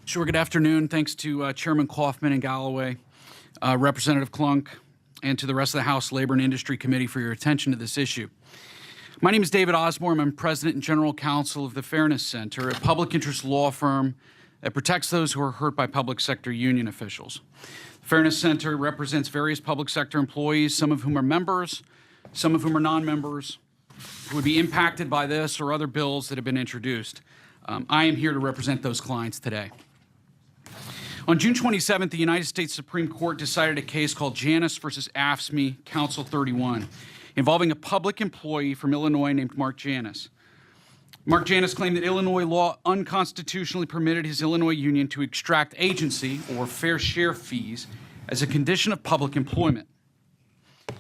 Sure. Good afternoon. Thanks to Chairman Kaufman and Galloway, Representative Klunk, and to the rest of the House Labor and Industry Committee for your attention to this issue. My name is David Osborne. I'm President and General Counsel of the Fairness Center, a public interest law firm that protects those who are hurt by public sector union officials. The Fairness Center represents various public sector employees, some of whom are members, some of whom are non-members, who would be impacted by this or other bills that have been introduced. I am here to represent those clients today. On June 27th, the United States Supreme Court decided a case called Janus versus AFSCME, Council 31, involving a public employee from Illinois named Mark Janus. Mark Janus claimed that Illinois law unconstitutionally permitted his Illinois union to extract agency or fair share fees as a condition of public employment.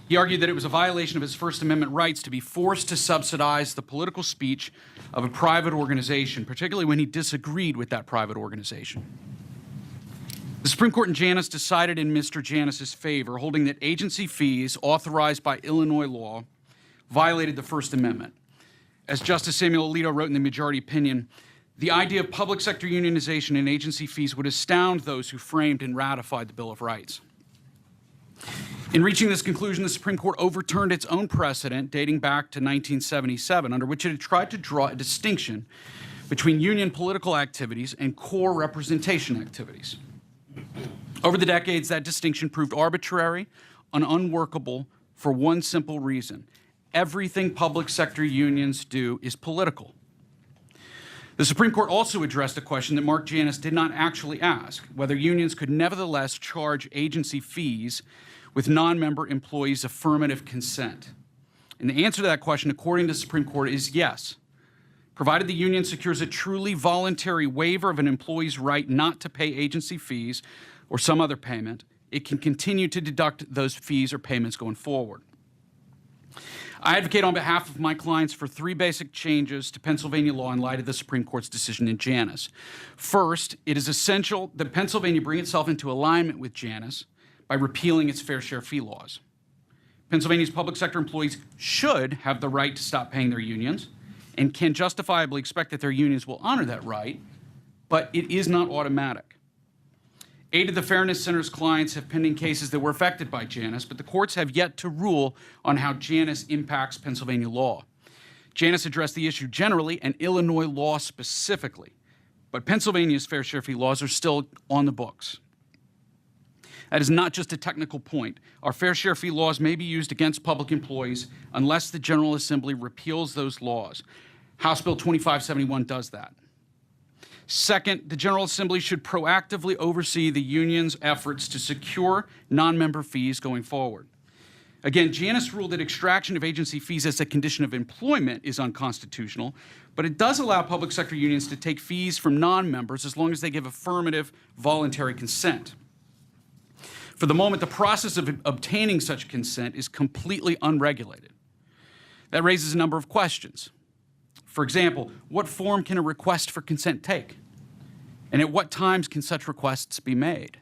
He argued that it was a violation of his First Amendment rights to be forced to subsidize the political speech of a private organization, particularly when he disagreed with that private organization. The Supreme Court in Janus decided in Mr. Janus's favor, holding that agency fees authorized by Illinois law violated the First Amendment. As Justice Samuel Alito wrote in the majority opinion, the idea of public sector unionization and agency fees would astound those who framed and ratified the Bill of Rights. In reaching this conclusion, the Supreme Court overturned its own precedent dating back to 1977, under which it had tried to draw a distinction between union political activities and core representation activities. Over the decades, that distinction proved arbitrary and unworkable for one simple reason. Everything public sector unions do is political. The Supreme Court also addressed a question that Mark Janus did not actually ask, whether unions could nevertheless charge agency fees with non-member employees' affirmative consent. And the answer to that question, according to the Supreme Court, is yes, provided the union secures a truly voluntary waiver of an employee's right not to pay agency fees or some other payment, it can continue to deduct those fees or payments going forward. I advocate on behalf of my clients for three basic changes to Pennsylvania law in light of the Supreme Court's decision in Janus. First, it is essential that Pennsylvania bring itself into alignment with Janus by repealing its fair share fee laws. Pennsylvania's public sector employees should have the right to stop paying their unions and can justifiably expect that their unions will honor that right, but it is not automatic. 8 of the Fairness Center's clients have pending cases that were affected by Janus, but the courts have yet to rule on how Janus impacts Pennsylvania law. Janus addressed the issue generally and Illinois law specifically, but Pennsylvania's fair share fee laws are still on the books. That is not just a technical point. Our fair share fee laws may be used against public employees unless the General Assembly repeals those laws. House Bill 2571 does that. Second, the General Assembly should proactively oversee the union's efforts to secure non-member fees going forward. Again, Janus ruled that extraction of agency fees as a condition of employment is unconstitutional, but it does allow public sector unions to take fees from non-members as long as they give affirmative voluntary consent. For the moment, the process of obtaining such consent is completely unregulated. That raises a number of questions. For example, what form can a request for consent take? And at what times can such requests be made?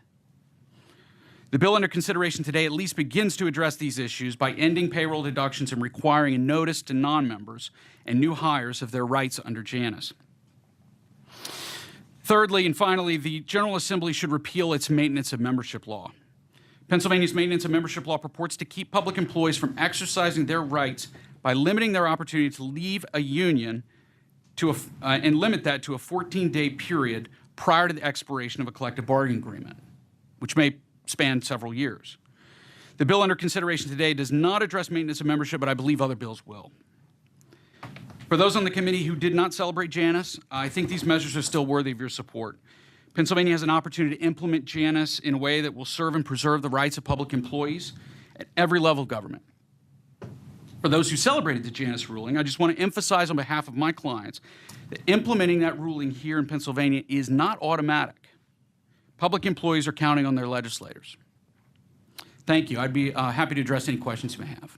The bill under consideration today at least begins to address these issues by ending payroll deductions and requiring a notice to non-members and new hires of their rights under Janus. Thirdly and finally, the General Assembly should repeal its maintenance of membership law. Pennsylvania's maintenance of membership law purports to keep public employees from exercising their rights by limiting their opportunity to leave a union and limit that to a 14-day period prior to the expiration of a collective bargaining agreement, which may span several years. The bill under consideration today does not address maintenance of membership, but I believe other bills will. For those on the committee who did not celebrate Janus, I think these measures are still worthy of your support. Pennsylvania has an opportunity to implement Janus in a way that will serve and preserve the rights of public employees at every level of government. For those who celebrated the Janus ruling, I just want to emphasize on behalf of my clients that implementing that ruling here in Pennsylvania is not automatic. Public employees are counting on their legislators. Thank you. I'd be happy to address any questions you may have.